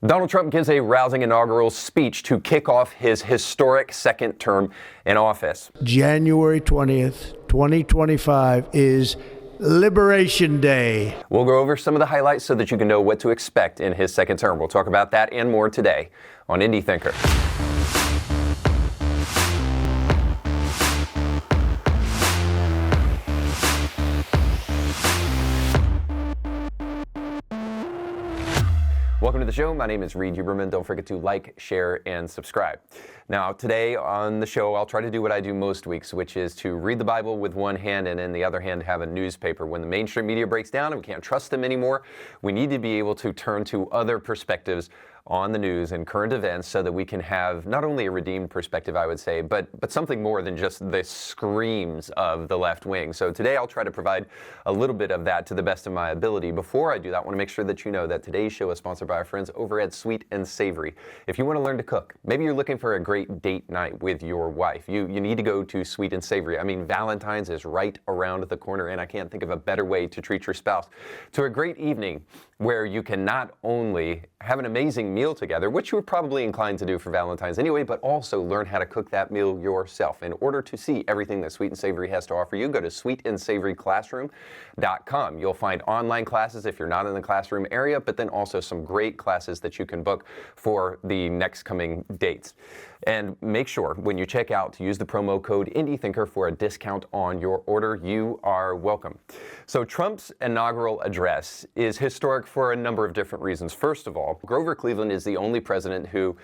Donald Trump gives a rousing inaugural speech to kick off his historic second term in office. January 20th, 2025 is Liberation Day. We'll go over some of the highlights so that you can know what to expect in his second term. We'll talk about that and more today on Indie Thinker. Welcome to the show. My name is Reed Huberman. Don't forget to like, share, and subscribe. Now, today on the show, I'll try to do what I do most weeks, which is to read the Bible with one hand and in the other hand have a newspaper. When the mainstream media breaks down and we can't trust them anymore, we need to be able to turn to other perspectives on the news and current events so that we can have not only a redeemed perspective, I would say, but something more than just the screams of the left wing. So today I'll try to provide a little bit of that to the best of my ability. Before I do that, I want to make sure that you know that today's show is sponsored by our friends over at Sweet and Savory. If you want to learn to cook, maybe you're looking for a great date night with your wife, you need to go to Sweet and Savory. I mean, Valentine's is right around the corner, and I can't think of a better way to treat your spouse to a great evening where you can not only have an amazing meal together, which you were probably inclined to do for Valentine's anyway, but also learn how to cook that meal yourself. In order to see everything that Sweet and Savory has to offer you, go to sweetandsavoryclassroom.com. You'll find online classes if you're not in the classroom area, but then also some great classes that you can book for the next coming dates. And make sure when you check out to use the promo code IndieThinker for a discount on your order. You are welcome. So Trump's inaugural address is historic for a number of different reasons. First of all, Grover Cleveland is the only president who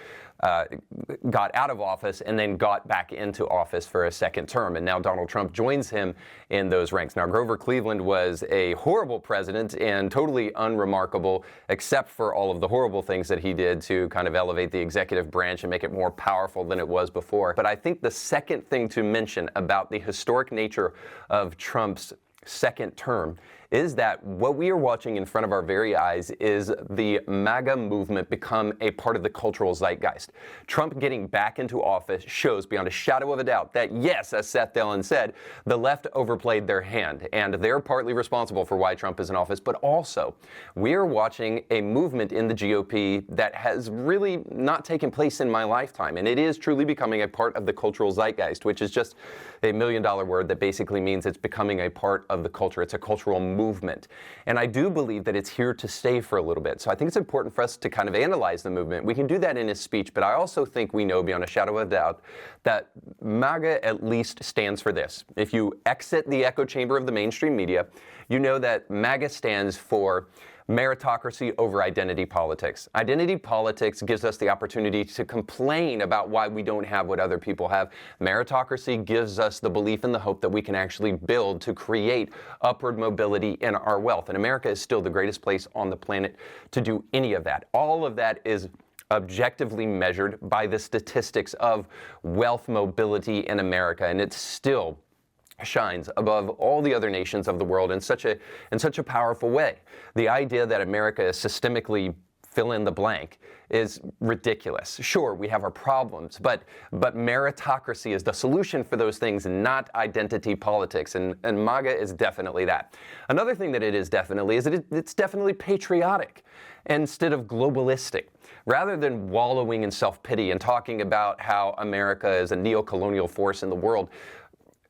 got out of office and then got back into office for a second term. And now Donald Trump joins him in those ranks. Now, Grover Cleveland was a horrible president and totally unremarkable, except for all of the horrible things that he did to kind of elevate the executive branch and make it more powerful than it was before. But I think the second thing to mention about the historic nature of Trump's second term is that what we are watching in front of our very eyes is the MAGA movement become a part of the cultural zeitgeist. Trump getting back into office shows beyond a shadow of a doubt that, yes, as Seth Dillon said, the left overplayed their hand, and they're partly responsible for why Trump is in office, but also we are watching a movement in the GOP that has really not taken place in my lifetime, and it is truly becoming a part of the cultural zeitgeist, which is just a $1 million word that basically means it's becoming a part of the culture. It's a cultural movement. And I do believe that it's here to stay for a little bit. So I think it's important for us to kind of analyze the movement. We can do that in his speech, but I also think we know beyond a shadow of a doubt that MAGA at least stands for this. If you exit the echo chamber of the mainstream media, you know that MAGA stands for meritocracy over identity politics. Identity politics gives us the opportunity to complain about why we don't have what other people have. Meritocracy gives us the belief and the hope that we can actually build to create upward mobility in our wealth. And America is still the greatest place on the planet to do any of that. All of that is objectively measured by the statistics of wealth mobility in America, and it's still shines above all the other nations of the world in such a powerful way. The idea that America is systemically fill in the blank is ridiculous. Sure, we have our problems, but meritocracy is the solution for those things, not identity politics, and MAGA is definitely that. Another thing that it is definitely is that it's definitely patriotic instead of globalistic. Rather than wallowing in self-pity and talking about how America is a neo-colonial force in the world,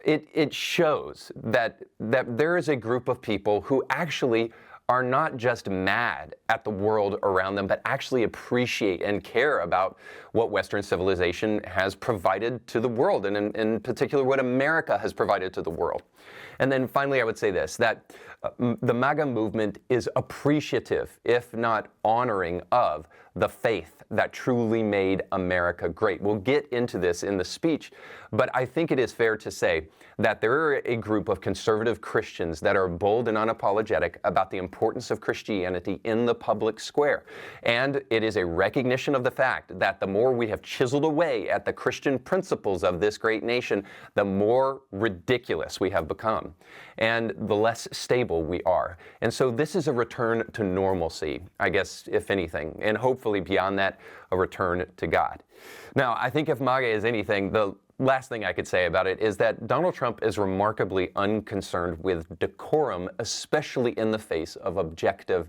it shows that there is a group of people who actually are not just mad at the world around them, but actually appreciate and care about what Western civilization has provided to the world, and in particular what America has provided to the world. And then finally, I would say this, that the MAGA movement is appreciative, if not honoring, of the faith that truly made America great. We'll get into this in the speech, but I think it is fair to say that there are a group of conservative Christians that are bold and unapologetic about the importance of Christianity in the public square. And it is a recognition of the fact that the more we have chiseled away at the Christian principles of this great nation, the more ridiculous we have become, and the less stable we are. And so this is a return to normalcy, I guess, if anything, and hopefully beyond that, a return to God. Now, I think if MAGA is anything, the last thing I could say about it is that Donald Trump is remarkably unconcerned with decorum, especially in the face of objective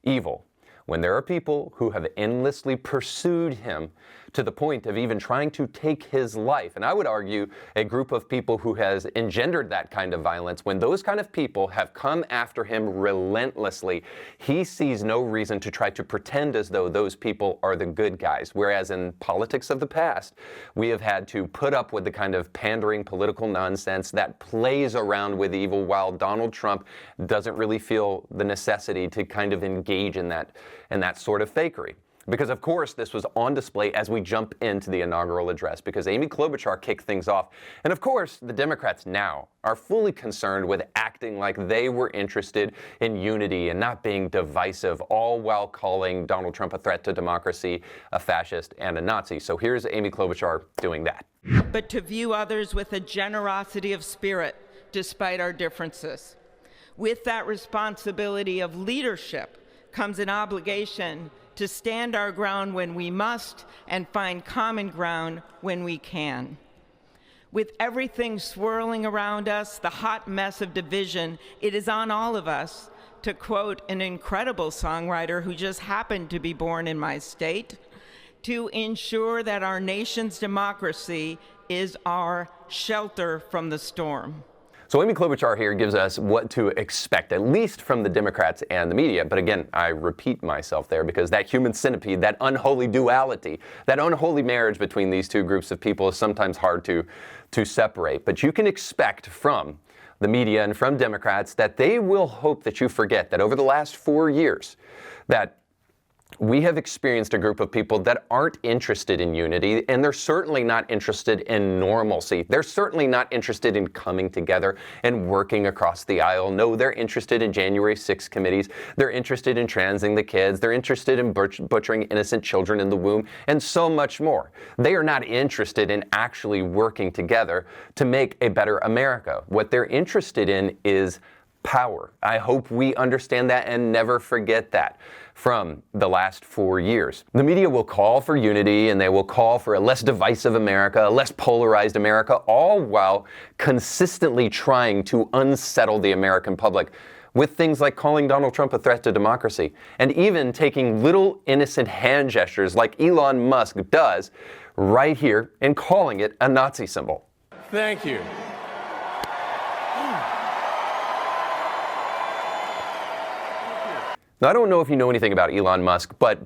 evil. when there are people who have endlessly pursued him to the point of even trying to take his life, and I would argue a group of people who has engendered that kind of violence, when those kind of people have come after him relentlessly, he sees no reason to try to pretend as though those people are the good guys. Whereas in politics of the past, we have had to put up with the kind of pandering political nonsense that plays around with evil, while Donald Trump doesn't really feel the necessity to kind of engage in that sort of fakery. Because, of course, this was on display as we jump into the inaugural address, because Amy Klobuchar kicked things off. And, of course, the Democrats now are fully concerned with acting like they were interested in unity and not being divisive, all while calling Donald Trump a threat to democracy, a fascist, and a Nazi. So here's Amy Klobuchar doing that. But to view others with a generosity of spirit, despite our differences. With that responsibility of leadership comes an obligation to stand our ground when we must and find common ground when we can. With everything swirling around us, the hot mess of division, it is on all of us, to quote an incredible songwriter who just happened to be born in my state, to ensure that our nation's democracy is our shelter from the storm. So Amy Klobuchar here gives us what to expect, at least from the Democrats and the media. But again, I repeat myself there, because that human centipede, that unholy duality, that unholy marriage between these two groups of people is sometimes hard to separate. But you can expect from the media and from Democrats that they will hope that you forget that over the last 4 years, that we have experienced a group of people that aren't interested in unity, and they're certainly not interested in normalcy. They're certainly not interested in coming together and working across the aisle. No, they're interested in January 6 committees. They're interested in transing the kids. They're interested in butchering innocent children in the womb, and so much more. They are not interested in actually working together to make a better America. What they're interested in is power. I hope we understand that and never forget that from the last 4 years. The media will call for unity, and they will call for a less divisive America, a less polarized America, all while consistently trying to unsettle the American public with things like calling Donald Trump a threat to democracy, and even taking little innocent hand gestures like Elon Musk does right here and calling it a Nazi symbol. Thank you. Now, I don't know if you know anything about Elon Musk, but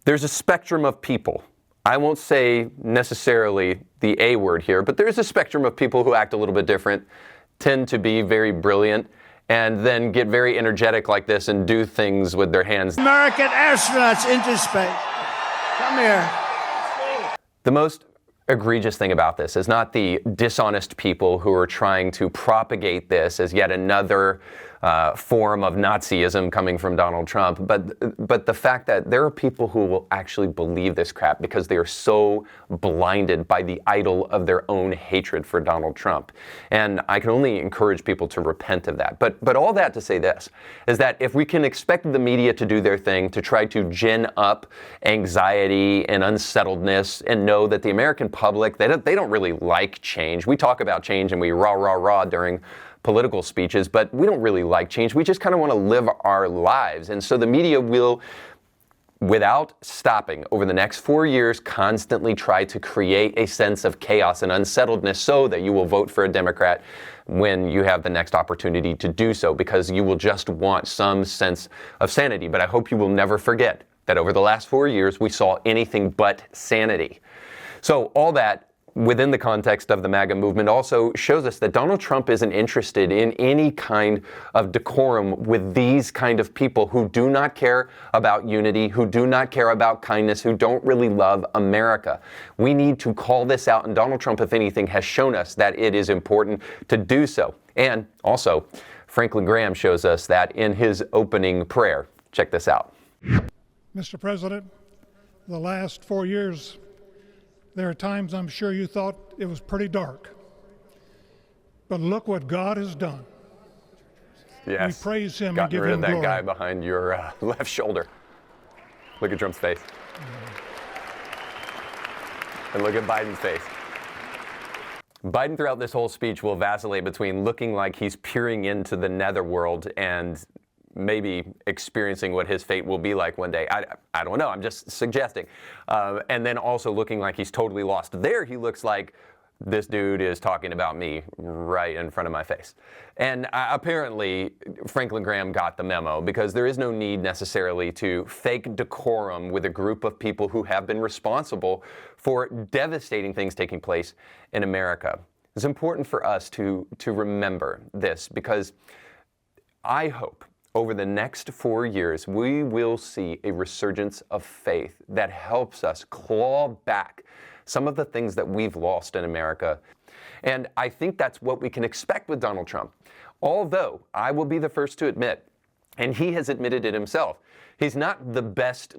there's a spectrum of people. I won't say necessarily the A word here, but there's a spectrum of people who act a little bit different, tend to be very brilliant, and then get very energetic like this and do things with their hands. American astronauts into space. Come here. The most egregious thing about this is not the dishonest people who are trying to propagate this as yet another form of Nazism coming from Donald Trump, but the fact that there are people who will actually believe this crap because they are so blinded by the idol of their own hatred for Donald Trump. And I can only encourage people to repent of that. But all that to say this, is that if we can expect the media to do their thing, to try to gin up anxiety and unsettledness, and know that the American public, they don't really like change. We talk about change and we rah during political speeches, but we don't really like change. We just kind of want to live our lives. And so the media will, without stopping, over the next 4 years, constantly try to create a sense of chaos and unsettledness so that you will vote for a Democrat when you have the next opportunity to do so, because you will just want some sense of sanity. But I hope you will never forget that over the last 4 years, we saw anything but sanity. So all that, within the context of the MAGA movement, also shows us that Donald Trump isn't interested in any kind of decorum with these kind of people who do not care about unity, who do not care about kindness, who don't really love America. We need to call this out, and Donald Trump, if anything, has shown us that it is important to do so. And also, Franklin Graham shows us that in his opening prayer. Check this out. Mr. President, the last 4 years, there are times I'm sure you thought it was pretty dark. But look what God has done. Yes. We praise him and give him glory. Gotten rid of that guy behind your left shoulder. Look at Trump's face. And look at Biden's face. Biden throughout this whole speech will vacillate between looking like he's peering into the netherworld and maybe experiencing what his fate will be like one day. I don't know. I'm just suggesting. And then also looking like he's totally lost. There he looks like this dude is talking about me right in front of my face. And apparently Franklin Graham got the memo, because there is no need necessarily to fake decorum with a group of people who have been responsible for devastating things taking place in America. It's important for us to remember this, because I hope over the next 4 years we will see a resurgence of faith that helps us claw back some of the things that we've lost in America. And I think that's what we can expect with Donald Trump. Although I will be the first to admit, and he has admitted it himself, he's not the best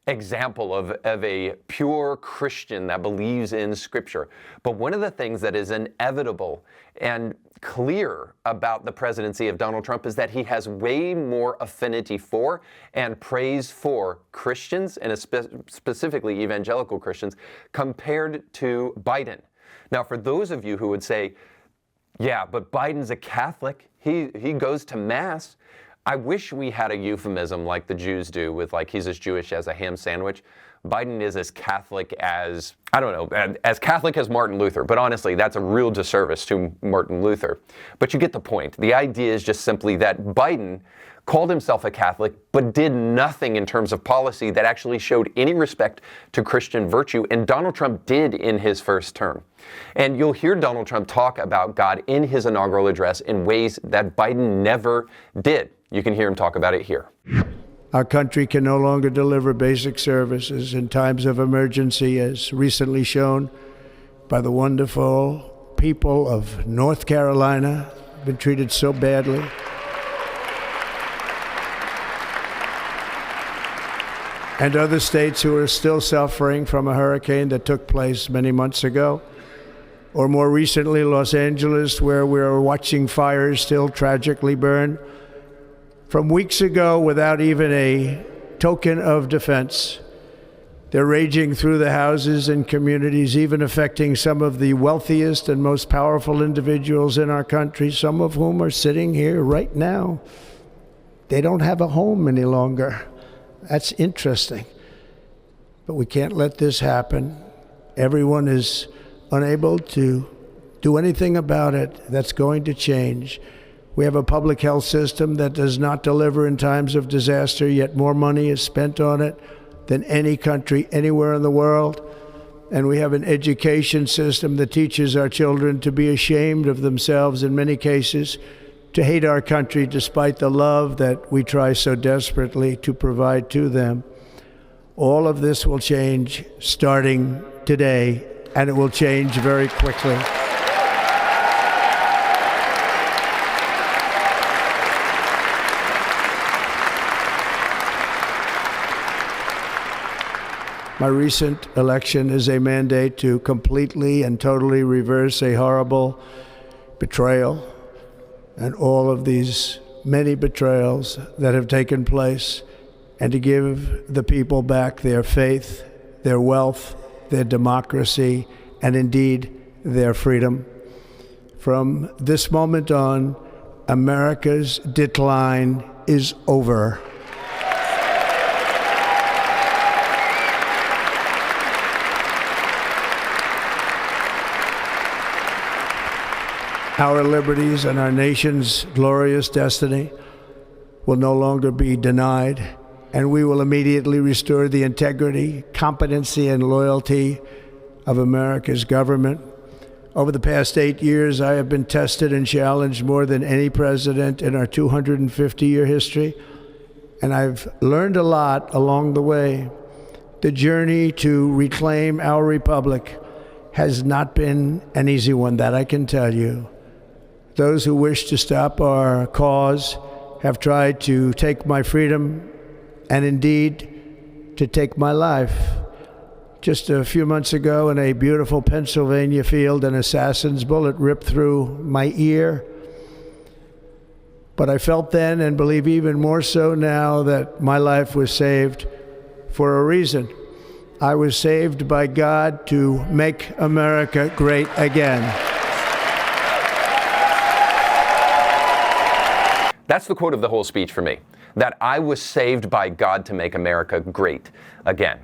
example of a pure Christian that believes in Scripture. But one of the things that is inevitable and clear about the presidency of Donald Trump is that he has way more affinity for and praise for Christians, and specifically evangelical Christians, compared to Biden. Now, for those of you who would say, yeah, but Biden's a Catholic, he goes to Mass, I wish we had a euphemism like the Jews do with he's as Jewish as a ham sandwich. Biden is as Catholic as, I don't know, as Catholic as Martin Luther. But honestly, that's a real disservice to Martin Luther. But you get the point. The idea is just simply that Biden called himself a Catholic, but did nothing in terms of policy that actually showed any respect to Christian virtue. And Donald Trump did in his first term. And you'll hear Donald Trump talk about God in his inaugural address in ways that Biden never did. You can hear him talk about it here. Our country can no longer deliver basic services in times of emergency, as recently shown by the wonderful people of North Carolina, been treated so badly. And other states who are still suffering from a hurricane that took place many months ago. Or more recently, Los Angeles, where we're watching fires still tragically burn. From weeks ago, without even a token of defense, they're raging through the houses and communities, even affecting some of the wealthiest and most powerful individuals in our country, some of whom are sitting here right now. They don't have a home any longer. That's interesting. But we can't let this happen. Everyone is unable to do anything about it. That's going to change. We have a public health system that does not deliver in times of disaster, yet more money is spent on it than any country anywhere in the world. And we have an education system that teaches our children to be ashamed of themselves in many cases, to hate our country despite the love that we try so desperately to provide to them. All of this will change starting today, and it will change very quickly. My recent election is a mandate to completely and totally reverse a horrible betrayal and all of these many betrayals that have taken place, and to give the people back their faith, their wealth, their democracy, and indeed their freedom. From this moment on, America's decline is over. Our liberties and our nation's glorious destiny will no longer be denied, and we will immediately restore the integrity, competency, and loyalty of America's government. Over the past 8 years, I have been tested and challenged more than any president in our 250-year history, and I've learned a lot along the way. The journey to reclaim our republic has not been an easy one, that I can tell you. Those who wish to stop our cause have tried to take my freedom and indeed to take my life. Just a few months ago in a beautiful Pennsylvania field, an assassin's bullet ripped through my ear. But I felt then, and believe even more so now, that my life was saved for a reason. I was saved by God to make America great again. That's the quote of the whole speech for me, that I was saved by God to make America great again.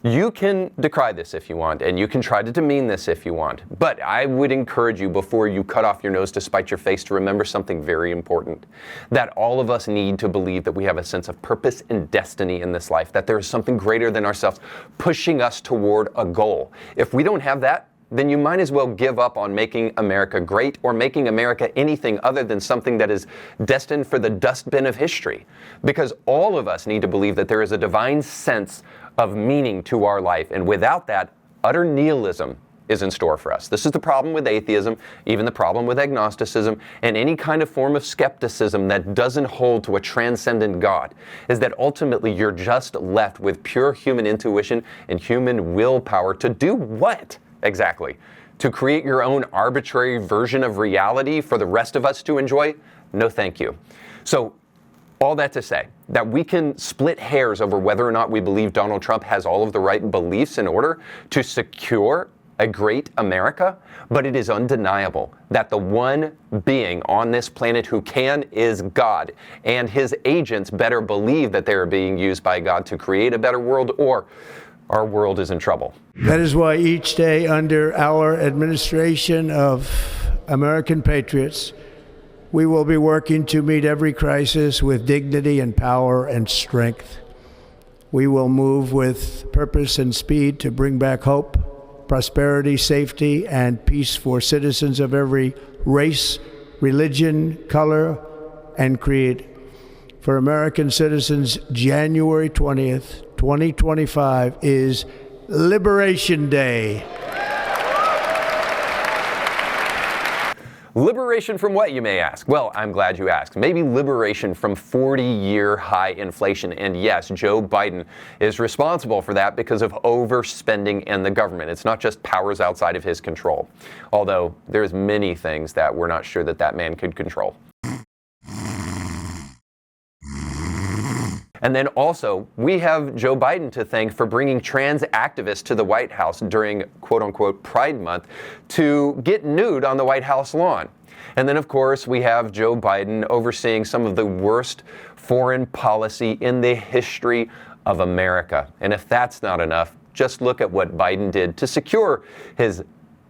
You can decry this if you want, and you can try to demean this if you want, but I would encourage you, before you cut off your nose to spite your face, to remember something very important, that all of us need to believe that we have a sense of purpose and destiny in this life, that there is something greater than ourselves pushing us toward a goal. If we don't have that, then you might as well give up on making America great, or making America anything other than something that is destined for the dustbin of history. Because all of us need to believe that there is a divine sense of meaning to our life, and without that, utter nihilism is in store for us. This is the problem with atheism, even the problem with agnosticism, and any kind of form of skepticism that doesn't hold to a transcendent God, is that ultimately you're just left with pure human intuition and human willpower to do what? Exactly. To create your own arbitrary version of reality for the rest of us to enjoy? No, thank you. So, all that to say, that we can split hairs over whether or not we believe Donald Trump has all of the right beliefs in order to secure a great America, but it is undeniable that the one being on this planet who can is God, and his agents better believe that they are being used by God to create a better world, or our world is in trouble. That is why each day under our administration of American patriots, we will be working to meet every crisis with dignity and power and strength. We will move with purpose and speed to bring back hope, prosperity, safety, and peace for citizens of every race, religion, color, and creed. For American citizens, January 20th, 2025 is Liberation Day. Liberation from what, you may ask? Well, I'm glad you asked. Maybe liberation from 40-year high inflation. And yes, Joe Biden is responsible for that because of overspending in the government. It's not just powers outside of his control. Although there's many things that we're not sure that that man could control. And then also, we have Joe Biden to thank for bringing trans activists to the White House during quote-unquote Pride Month to get nude on the White House lawn. And then, of course, we have Joe Biden overseeing some of the worst foreign policy in the history of America. And if that's not enough, just look at what Biden did to secure his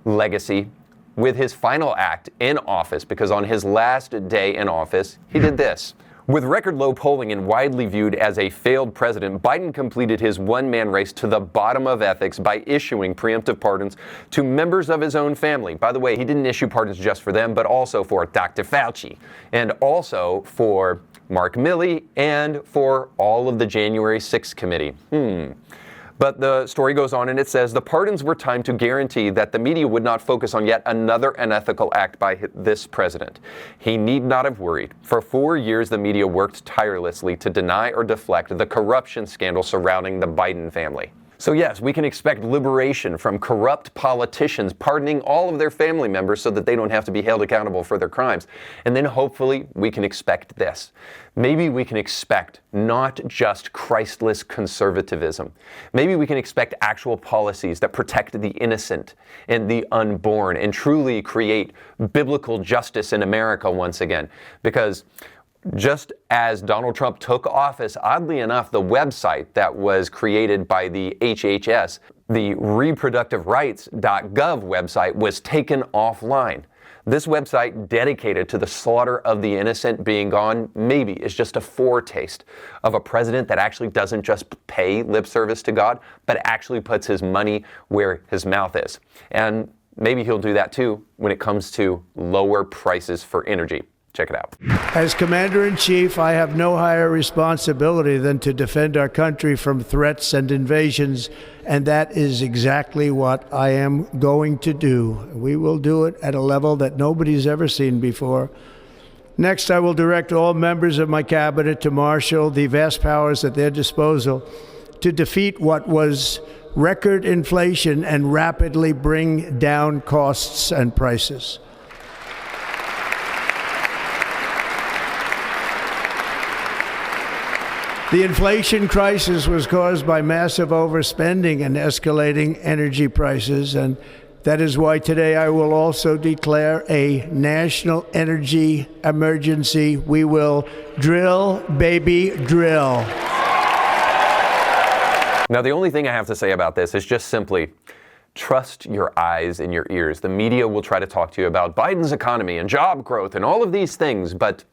legacy with his final act in office, because on his last day in office, he did this. With record low polling and widely viewed as a failed president, Biden completed his one-man race to the bottom of ethics by issuing preemptive pardons to members of his own family. By the way, he didn't issue pardons just for them, but also for Dr. Fauci, and also for Mark Milley, and for all of the January 6th committee. But the story goes on and it says the pardons were timed to guarantee that the media would not focus on yet another unethical act by this president. He need not have worried. For 4 years, the media worked tirelessly to deny or deflect the corruption scandal surrounding the Biden family. So yes, we can expect liberation from corrupt politicians pardoning all of their family members so that they don't have to be held accountable for their crimes. And then hopefully we can expect this. Maybe we can expect not just Christless conservatism. Maybe we can expect actual policies that protect the innocent and the unborn and truly create biblical justice in America once again. Because just as Donald Trump took office, oddly enough, the website that was created by the HHS, the reproductiverights.gov website, was taken offline. This website, dedicated to the slaughter of the innocent being gone, maybe is just a foretaste of a president that actually doesn't just pay lip service to God, but actually puts his money where his mouth is. And maybe he'll do that too when it comes to lower prices for energy. Check it out. As Commander-in-Chief, I have no higher responsibility than to defend our country from threats and invasions, and that is exactly what I am going to do. We will do it at a level that nobody's ever seen before. Next, I will direct all members of my cabinet to marshal the vast powers at their disposal to defeat what was record inflation and rapidly bring down costs and prices. The inflation crisis was caused by massive overspending and escalating energy prices, and That is why today I will also declare a national energy emergency. We will drill, baby, drill. Now, the only thing I have to say about this is just simply trust your eyes and your ears. The media will try to talk to you about Biden's economy and job growth and all of these things, but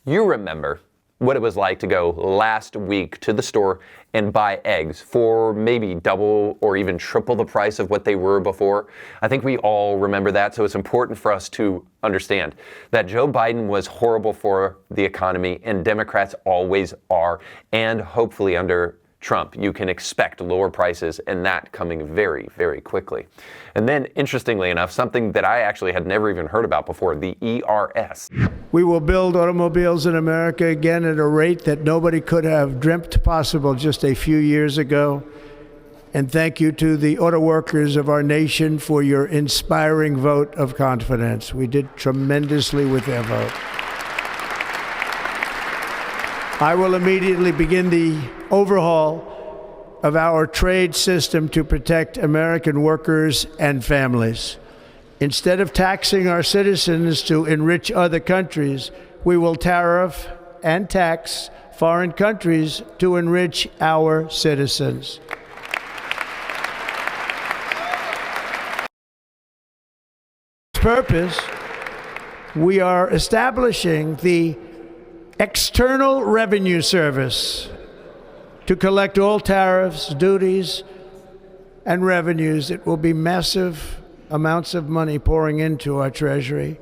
you remember what it was like to go last week to the store and buy eggs for maybe double or even triple the price of what they were before. I think we all remember that, so it's important for us to understand that Joe Biden was horrible for the economy, and Democrats always are, and hopefully under Trump, you can expect lower prices, and that coming very, very quickly. And then, interestingly enough, something that I actually had never even heard about before, the ERS. We will build automobiles in America again at a rate that nobody could have dreamt possible just a few years ago. And thank you to the auto workers of our nation for your inspiring vote of confidence. We did tremendously with their vote. I will immediately begin the overhaul of our trade system to protect American workers and families. Instead of taxing our citizens to enrich other countries, we will tariff and tax foreign countries to enrich our citizens. For this purpose, we are establishing the External Revenue Service to collect all tariffs, duties, and revenues. It will be massive amounts of money pouring into our Treasury.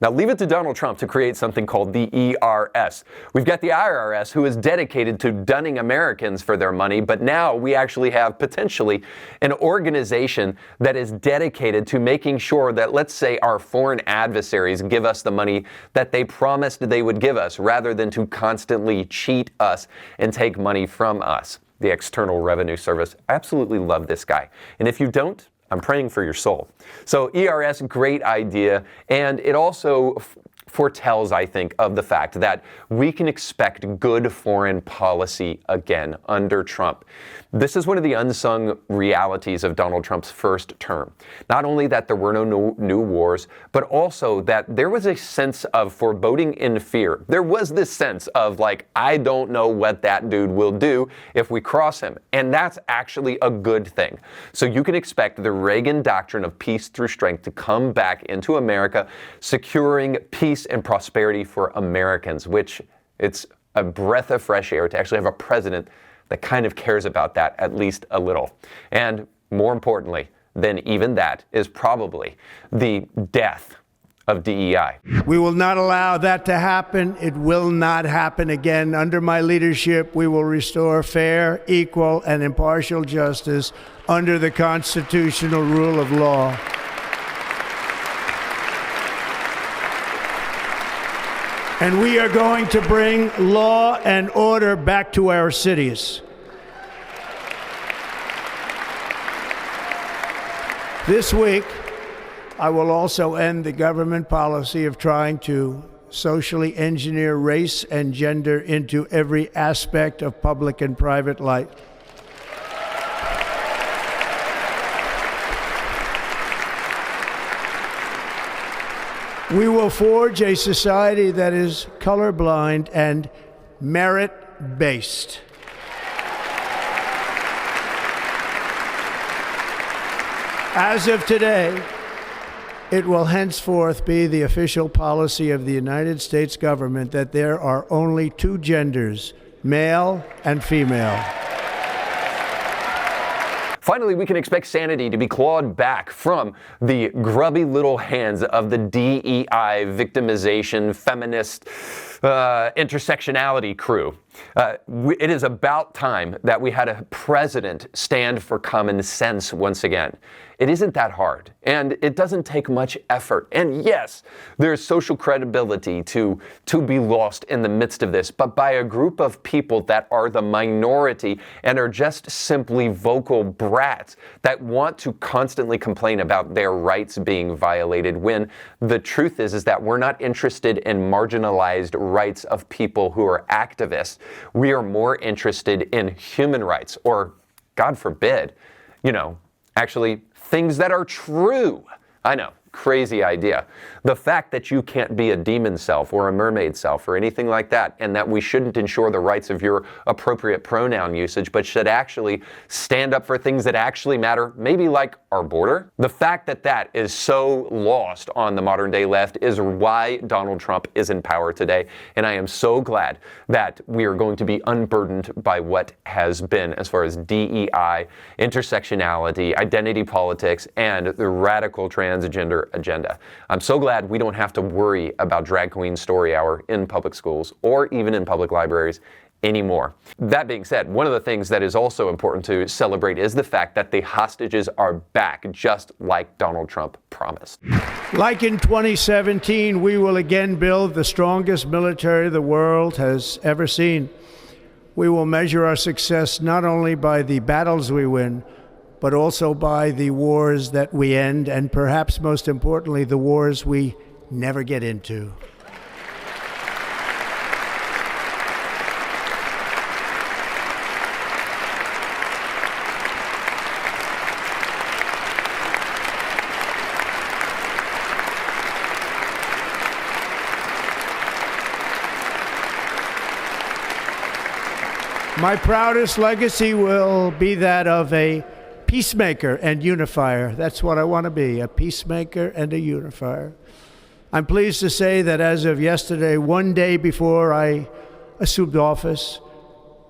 Now leave it to Donald Trump to create something called the ERS. We've got the IRS, who is dedicated to dunning Americans for their money, but now we actually have potentially an organization that is dedicated to making sure that, let's say, our foreign adversaries give us the money that they promised they would give us, rather than to constantly cheat us and take money from us. The External Revenue Service. I absolutely love this guy. And if you don't, I'm praying for your soul. So ERS, great idea, and it also foretells, I think, of the fact that we can expect good foreign policy again under Trump. This is one of the unsung realities of Donald Trump's first term. Not only that there were no new wars, but also that there was a sense of foreboding and fear. There was this sense of like, I don't know what that dude will do if we cross him. And that's actually a good thing. So you can expect the Reagan doctrine of peace through strength to come back into America, securing peace and prosperity for Americans, which it's a breath of fresh air to actually have a president that kind of cares about that at least a little. And more importantly than even that is probably the death of DEI. We will not allow that to happen. It will not happen again. Under my leadership, we will restore fair, equal, and impartial justice under the constitutional rule of law. And we are going to bring law and order back to our cities. This week, I will also end the government policy of trying to socially engineer race and gender into every aspect of public and private life. We will forge a society that is colorblind and merit-based. As of today, it will henceforth be the official policy of the United States government that there are only two genders, male and female. Finally, we can expect sanity to be clawed back from the grubby little hands of the DEI victimization, feminist, intersectionality crew. It is about time that we had a president stand for common sense once again. It isn't that hard, and it doesn't take much effort. And yes, there's social credibility to be lost in the midst of this, but by a group of people that are the minority and are just simply vocal brats that want to constantly complain about their rights being violated, when the truth is that we're not interested in marginalized rights of people who are activists. We are more interested in human rights, or God forbid, Actually, things that are true. I know, crazy idea. The fact that you can't be a demon self or a mermaid self or anything like that, and that we shouldn't ensure the rights of your appropriate pronoun usage, but should actually stand up for things that actually matter, maybe like our border. The fact that that is so lost on the modern day left is why Donald Trump is in power today. And I am so glad that we are going to be unburdened by what has been as far as DEI, intersectionality, identity politics, and the radical transgender agenda. I'm so glad we don't have to worry about drag queen story hour in public schools or even in public libraries anymore. That being said, one of the things that is also important to celebrate is the fact that the hostages are back, just like Donald Trump promised. Like in 2017, we will again build the strongest military the world has ever seen. We will measure our success not only by the battles we win, but also by the wars that we end, and perhaps most importantly, the wars we never get into. My proudest legacy will be that of a peacemaker and unifier. That's what I want to be, a peacemaker and a unifier. I'm pleased to say that as of yesterday, one day before I assumed office,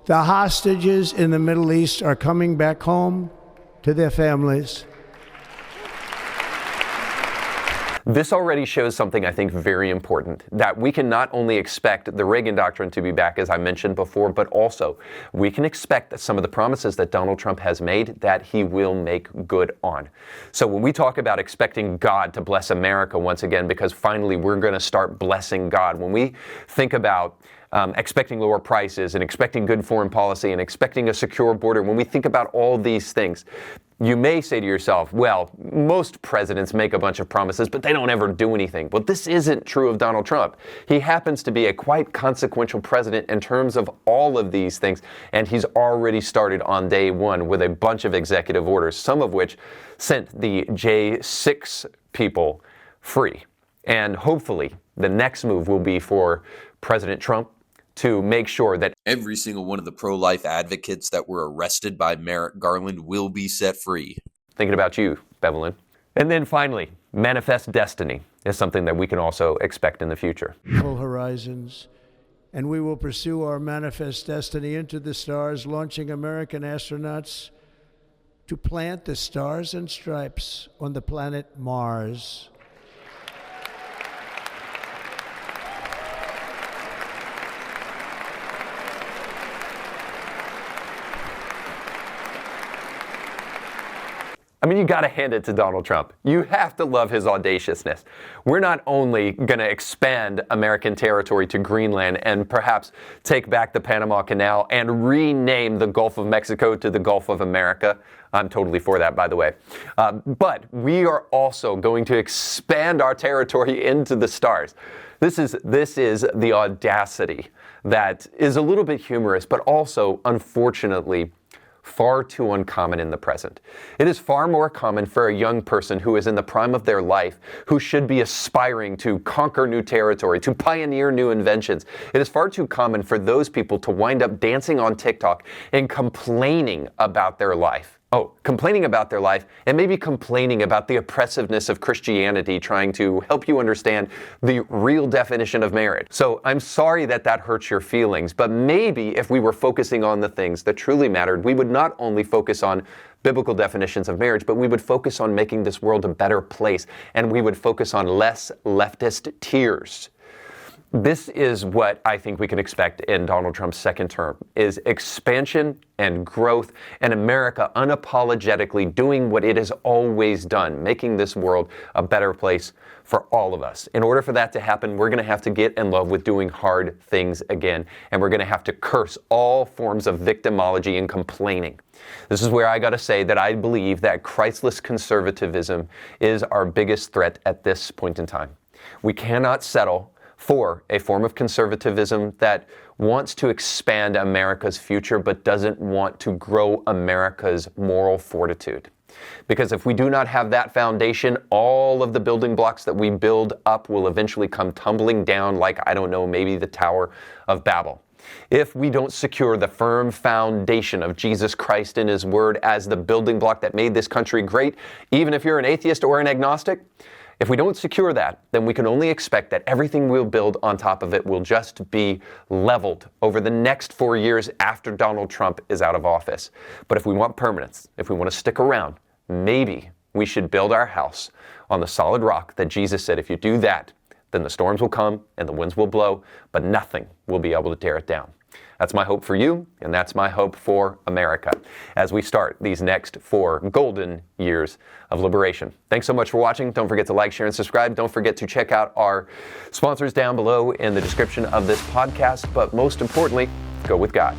the hostages in the Middle East are coming back home to their families. This already shows something I think very important, that we can not only expect the Reagan doctrine to be back, as I mentioned before, but also we can expect that some of the promises that Donald Trump has made that he will make good on. So when we talk about expecting God to bless America once again, because finally we're going to start blessing God, when we think about expecting lower prices and expecting good foreign policy and expecting a secure border, when we think about all these things, you may say to yourself, well, most presidents make a bunch of promises, but they don't ever do anything. Well, this isn't true of Donald Trump. He happens to be a quite consequential president in terms of all of these things, and he's already started on day one with a bunch of executive orders, some of which sent the J6 people free. And hopefully, the next move will be for President Trump to make sure that every single one of the pro-life advocates that were arrested by Merrick Garland will be set free. Thinking about you, Bevelin. And then finally, manifest destiny is something that we can also expect in the future. Full horizons, and we will pursue our manifest destiny into the stars, launching American astronauts to plant the stars and stripes on the planet Mars. I mean, you got to hand it to Donald Trump. You have to love his audaciousness. We're not only going to expand American territory to Greenland and perhaps take back the Panama Canal and rename the Gulf of Mexico to the Gulf of America. I'm totally for that, by the way. But we are also going to expand our territory into the stars. This is the audacity that is a little bit humorous, but also, unfortunately, far too uncommon in the present. It is far more common for a young person who is in the prime of their life, who should be aspiring to conquer new territory, to pioneer new inventions. It is far too common for those people to wind up dancing on TikTok and complaining about their life. Complaining about their life and maybe complaining about the oppressiveness of Christianity, trying to help you understand the real definition of marriage. So I'm sorry that hurts your feelings, but maybe if we were focusing on the things that truly mattered, we would not only focus on biblical definitions of marriage, but we would focus on making this world a better place, and we would focus on less leftist tears. This is what I think we can expect in Donald Trump's second term, is expansion and growth, and America unapologetically doing what it has always done, making this world a better place for all of us. In order for that to happen, we're going to have to get in love with doing hard things again, and we're going to have to curse all forms of victimology and complaining. This is where I got to say that I believe that Christless conservatism is our biggest threat at this point in time. We cannot settle for a form of conservatism that wants to expand America's future but doesn't want to grow America's moral fortitude. Because if we do not have that foundation, all of the building blocks that we build up will eventually come tumbling down like, I don't know, maybe the Tower of Babel. If we don't secure the firm foundation of Jesus Christ and His Word as the building block that made this country great, even if you're an atheist or an agnostic, if we don't secure that, then we can only expect that everything we'll build on top of it will just be leveled over the next 4 years after Donald Trump is out of office. But if we want permanence, if we want to stick around, maybe we should build our house on the solid rock that Jesus said, if you do that, then the storms will come and the winds will blow, but nothing will be able to tear it down. That's my hope for you, and that's my hope for America as we start these next 4 golden years of liberation. Thanks so much for watching. Don't forget to like, share, and subscribe. Don't forget to check out our sponsors down below in the description of this podcast. But most importantly, go with God.